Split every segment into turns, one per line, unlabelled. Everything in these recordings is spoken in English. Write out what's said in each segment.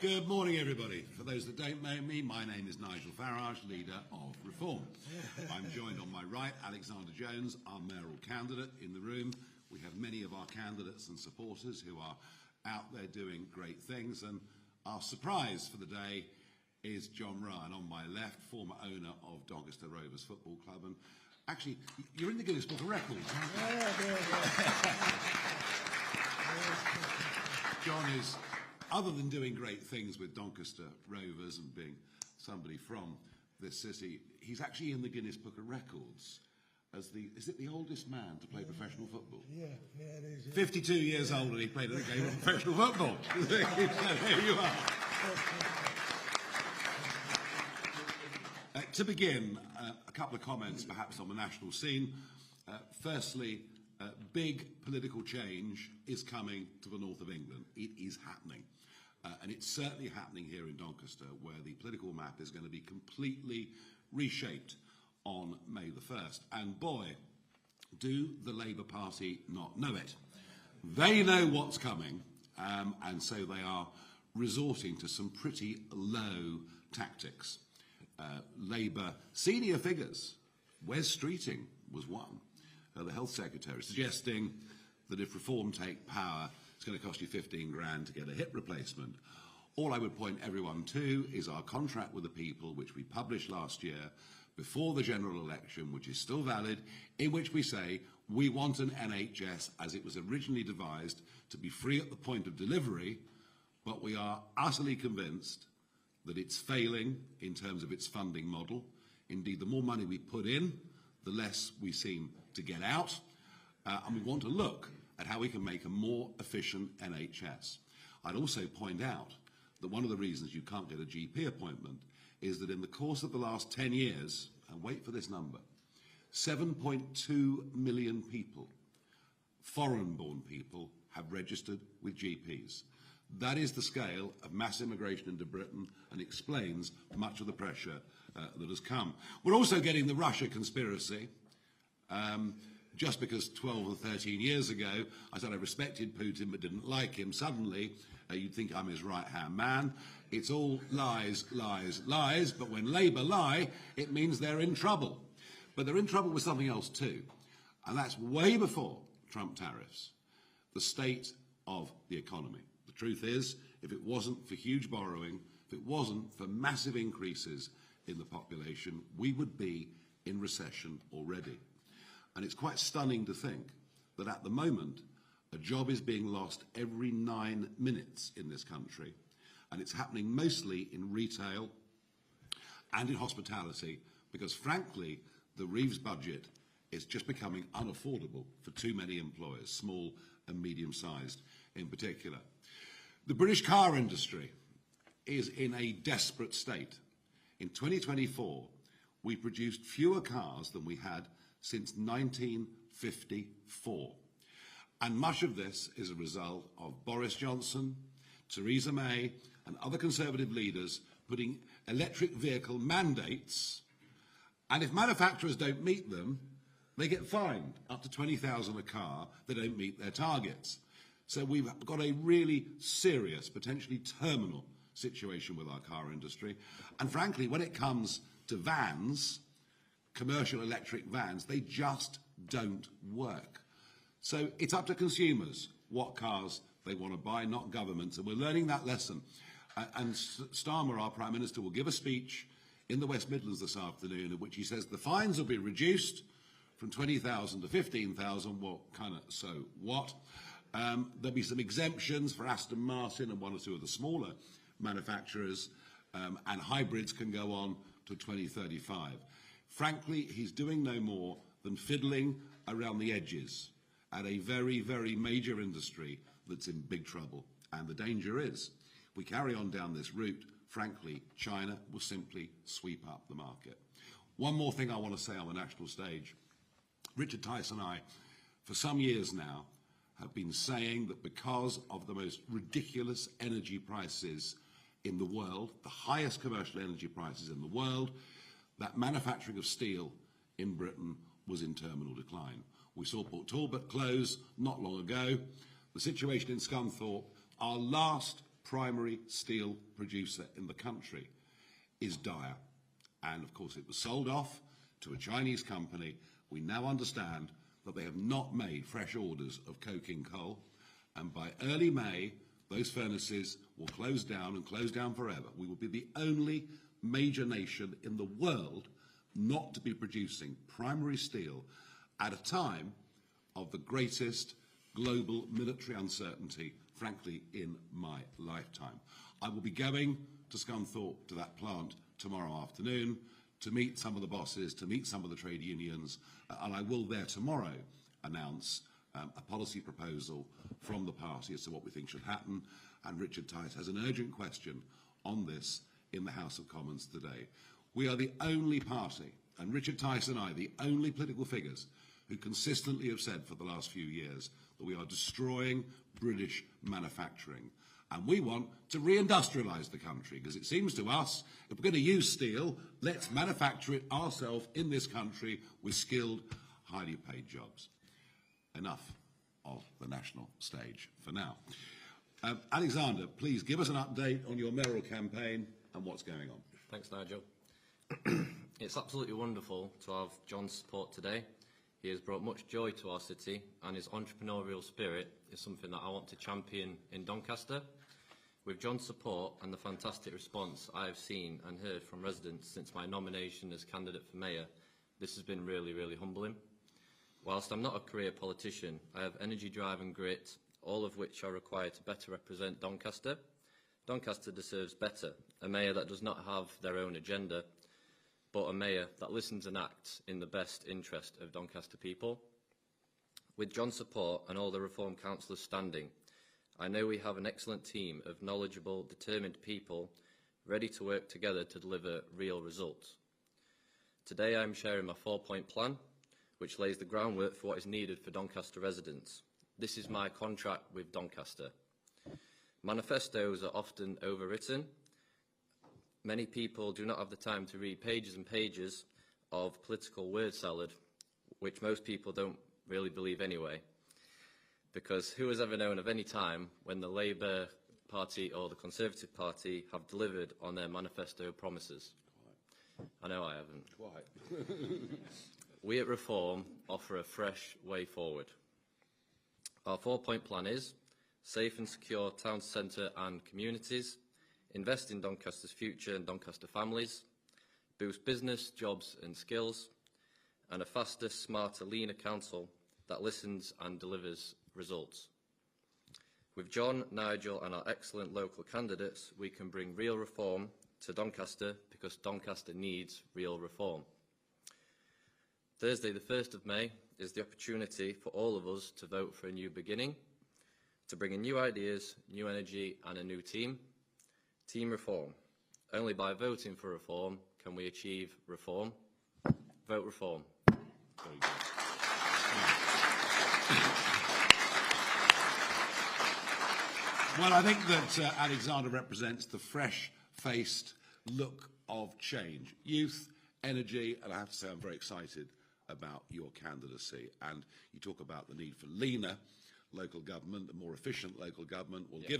Good morning, everybody. For those that don't know me, my name is Nigel Farage, leader of Reform. I'm joined on my right, Alexander Jones, our mayoral candidate in the room. We have many of our candidates and supporters who are out there doing great things, and our surprise for the day is John Ryan on my left, former owner of Doncaster Rovers Football Club. And actually, you're in the Guinness Book of Records. John is, other than doing great things with Doncaster Rovers and being somebody from this city, he's actually in the Guinness Book of Records as is it the oldest man to play professional football?
Yeah, it is. Yeah.
52 years old and he played a game of professional football. There you are. To begin, a couple of comments perhaps on the national scene. Firstly, big political change is coming to the north of England. It is happening. And it's certainly happening here in Doncaster, where the political map is going to be completely reshaped on May the 1st. And boy, do the Labour Party not know it. They know what's coming, and so they are resorting to some pretty low tactics. Labour senior figures, Wes Streeting was one, the Health Secretary, suggesting that if Reform take power, it's going to cost you 15 grand to get a hip replacement. All I would point everyone to is our contract with the people, which we published last year before the general election, which is still valid, in which we say we want an NHS as it was originally devised to be free at the point of delivery, but we are utterly convinced that it's failing in terms of its funding model. Indeed, the more money we put in, the less we seem to get out. And we want to look at how we can make a more efficient NHS. I'd also point out that one of the reasons you can't get a GP appointment is that in the course of the last 10 years, and wait for this number, 7.2 million people, foreign-born people, have registered with GPs. That is the scale of mass immigration into Britain and explains much of the pressure that has come. We're also getting the Russia conspiracy. Just because 12 or 13 years ago I said I respected Putin but didn't like him, suddenly you'd think I'm his right-hand man. It's all lies, lies, lies, but when Labour lie, it means they're in trouble. But they're in trouble with something else too, and that's way before Trump tariffs, the state of the economy. The truth is, if it wasn't for huge borrowing, if it wasn't for massive increases in the population, we would be in recession already. And it's quite stunning to think that at the moment, a job is being lost every 9 minutes in this country, and it's happening mostly in retail and in hospitality, because frankly, the Reeves budget is just becoming unaffordable for too many employers, small and medium-sized in particular. The British car industry is in a desperate state. In 2024, we produced fewer cars than we had since 1954. And much of this is a result of Boris Johnson, Theresa May, and other Conservative leaders putting electric vehicle mandates, and if manufacturers don't meet them, they get fined up to 20,000 a car if they don't meet their targets. So we've got a really serious, potentially terminal situation with our car industry. And frankly, when it comes to vans, commercial electric vans, they just don't work. So it's up to consumers what cars they want to buy, not governments, and we're learning that lesson. And Starmer, our Prime Minister, will give a speech in the West Midlands this afternoon in which he says the fines will be reduced from 20,000 to 15,000. Well, kind of so what? There'll be some exemptions for Aston Martin and one or two of the smaller manufacturers, and hybrids can go on to 2035. Frankly, he's doing no more than fiddling around the edges at a very, very major industry that's in big trouble. And the danger is, if we carry on down this route, frankly, China will simply sweep up the market. One more thing I want to say on the national stage. Richard Tice and I, for some years now, have been saying that because of the most ridiculous energy prices in the world, the highest commercial energy prices in the world, that manufacturing of steel in Britain was in terminal decline. We saw Port Talbot close not long ago. The situation in Scunthorpe, our last primary steel producer in the country is dire. And of course it was sold off to a Chinese company. We now understand that they have not made fresh orders of coking coal, and by early May those furnaces will close down and close down forever. We will be the only major nation in the world not to be producing primary steel at a time of the greatest global military uncertainty, frankly, in my lifetime. I will be going to Scunthorpe, to that plant, tomorrow afternoon to meet some of the bosses, to meet some of the trade unions, and I will there tomorrow announce a policy proposal from the party as to what we think should happen. And Richard Tice has an urgent question on this in the House of Commons today. We are the only party, and Richard Tice and I, the only political figures who consistently have said for the last few years that we are destroying British manufacturing. And we want to reindustrialise the country, because it seems to us, if we're going to use steel, let's manufacture it ourselves in this country with skilled, highly paid jobs. Enough of the national stage for now. Alexander, please give us an update on your mayoral campaign and what's going on.
Thanks, Nigel. It's absolutely wonderful to have John's support today. He has brought much joy to our city, and his entrepreneurial spirit is something that I want to champion in Doncaster. With John's support and the fantastic response I have seen and heard from residents since my nomination as candidate for mayor, this has been really, really humbling. Whilst I'm not a career politician, I have energy, drive and grit, all of which are required to better represent Doncaster. Doncaster deserves better, a mayor that does not have their own agenda, but a mayor that listens and acts in the best interest of Doncaster people. With John's support and all the Reform councillors standing, I know we have an excellent team of knowledgeable, determined people ready to work together to deliver real results. Today I'm sharing my 4-point plan, which lays the groundwork for what is needed for Doncaster residents. This is my contract with Doncaster. Manifestos are often overwritten. Many people do not have the time to read pages and pages of political word salad, which most people don't really believe anyway. Because who has ever known of any time when the Labour Party or the Conservative Party have delivered on their manifesto promises? I know I haven't.
Quite.
We at Reform offer a fresh way forward. Our 4-point plan is safe and secure town centre and communities, invest in Doncaster's future and Doncaster families, boost business, jobs and skills, and a faster, smarter, leaner council that listens and delivers results. With John, Nigel and our excellent local candidates, we can bring real reform to Doncaster, because Doncaster needs real reform. Thursday the 1st of May is the opportunity for all of us to vote for a new beginning, to bring in new ideas, new energy and a new team. Team Reform. Only by voting for reform can we achieve reform. Vote Reform.
Very good. Well, I think that Alexander represents the fresh-faced look of change. Youth, energy, and I have to say I'm very excited about your candidacy. And you talk about the need for leaner local government, a more efficient local government. Well, yeah.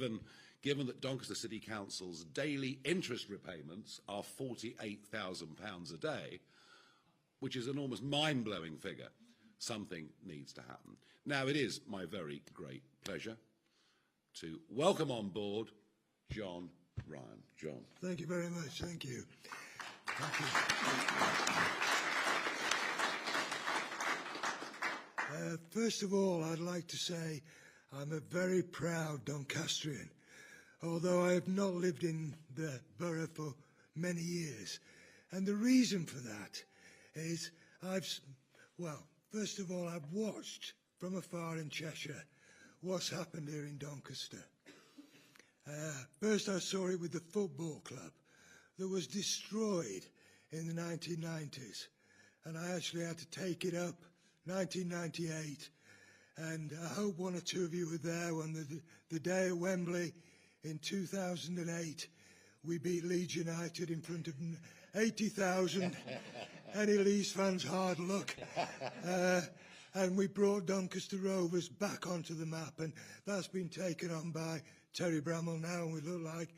Given that Doncaster City Council's daily interest repayments are £48,000 a day, which is an almost mind-blowing figure, something needs to happen. Now, it is my very great pleasure to welcome on board John Ryan. John.
Thank you very much. Thank you. Thank you. First of all, I'd like to say I'm a very proud Doncastrian, although I have not lived in the borough for many years. And the reason for that is first of all, I've watched from afar in Cheshire what's happened here in Doncaster. First I saw it with the football club that was destroyed in the 1990s, and I actually had to take it up 1998, and I hope one or two of you were there when the day at Wembley in 2008 we beat Leeds United in front of 80,000. Any Leeds fans, hard luck. And we brought Doncaster Rovers back onto the map, and that's been taken on by Terry Bramall now, and we look like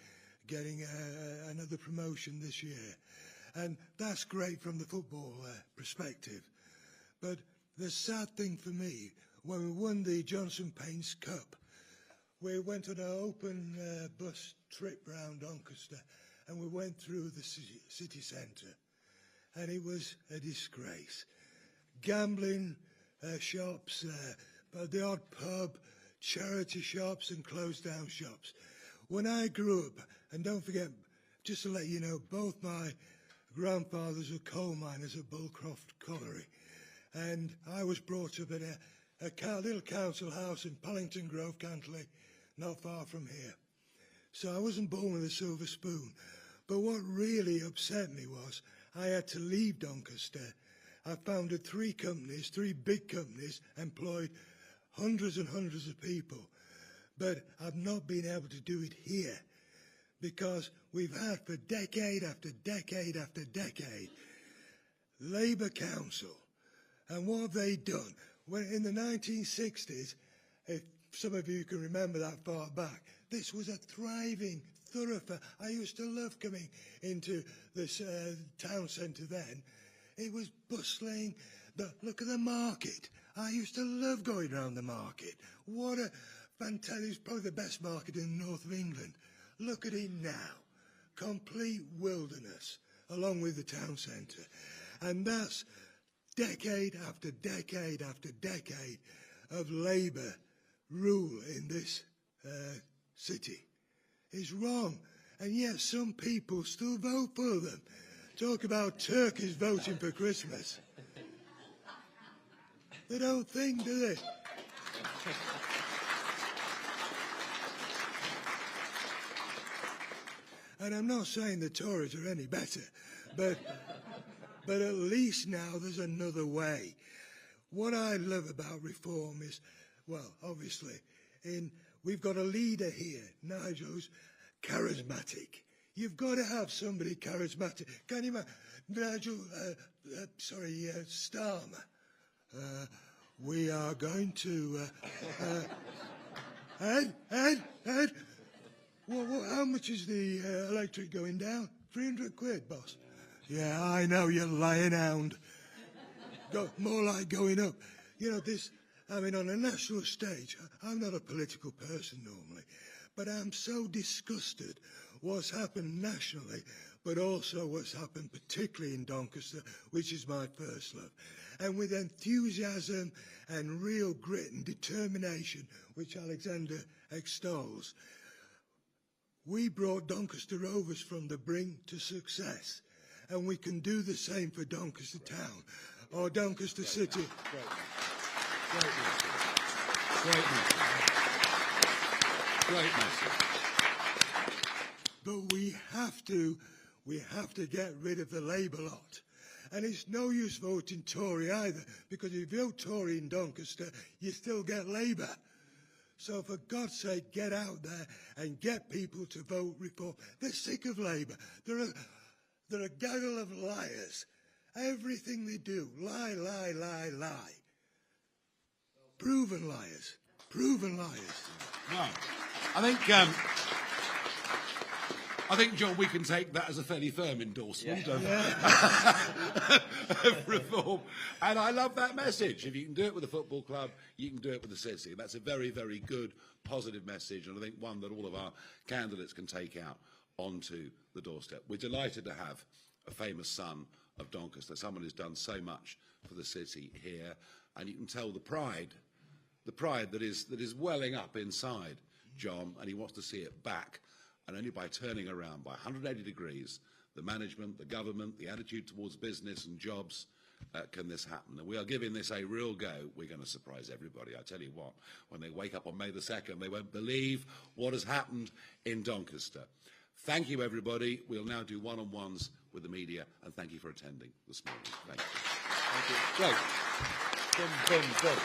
getting another promotion this year. And that's great from the football perspective. But the sad thing for me, when we won the Johnson Paints Cup, we went on an open bus trip round Doncaster, and we went through the city centre, and it was a disgrace. Gambling shops, the odd pub, charity shops and closed down shops. When I grew up, and don't forget, just to let you know, both my grandfathers were coal miners at Bullcroft Colliery, and I was brought up in a little council house in Pallington Grove, Cantley, not far from here. So I wasn't born with a silver spoon. But what really upset me was I had to leave Doncaster. I founded 3 companies, 3 big companies, employed hundreds and hundreds of people. But I've not been able to do it here because we've had for decade after decade after decade Labour Council. And what have they done? When in the 1960s, if some of you can remember that far back, this was a thriving thoroughfare. I used to love coming into this town centre then. It was bustling. Look at the market. I used to love going around the market. What a fantastic, it's probably the best market in the north of England. Look at it now. Complete wilderness, along with the town centre. And that's decade after decade after decade of Labour rule in this city. It's wrong. And yet some people still vote for them. Talk about turkeys voting for Christmas. They don't think, do they? And I'm not saying the Tories are any better, but at least now there's another way. What I love about reform is, well, obviously, we've got a leader here, Nigel's charismatic. You've got to have somebody charismatic. Can you imagine? Nigel, Starmer. We are going to... Ed? How much is the electric going down? 300 quid, boss. Yeah, I know, you lying hound. More like going up. You know, on a national stage, I'm not a political person normally, but I'm so disgusted what's happened nationally, but also what's happened particularly in Doncaster, which is my first love. And with enthusiasm and real grit and determination, which Alexander extols, we brought Doncaster Rovers from the brink to success. And we can do the same for Doncaster Town or Doncaster City.
Great message.
But we have to get rid of the Labour lot. And it's no use voting Tory either, because if you vote Tory in Doncaster, you still get Labour. So for God's sake, get out there and get people to vote reform. They're sick of Labour. They're a gaggle of liars. Everything they do, lie, lie, lie, lie. Proven liars. Proven liars.
Well, I think, John, we can take that as a fairly firm endorsement of reform. And I love that message. If you can do it with a football club, you can do it with the city. That's a very, very good, positive message, and I think one that all of our candidates can take out onto the doorstep. We're delighted to have a famous son of Doncaster, someone who's done so much for the city here, and you can tell the pride that is welling up inside John, and he wants to see it back. And only by turning around by 180 degrees, the management, the government, the attitude towards business and jobs, can this happen. And we are giving this a real go. We're going to surprise everybody. I tell you what, when they wake up on May the 2nd, they won't believe what has happened in Doncaster. Thank you, everybody. We'll now do one-on-ones with the media, and thank you for attending this morning. Thank you.
Thank you. Great. Boom, boom, boom.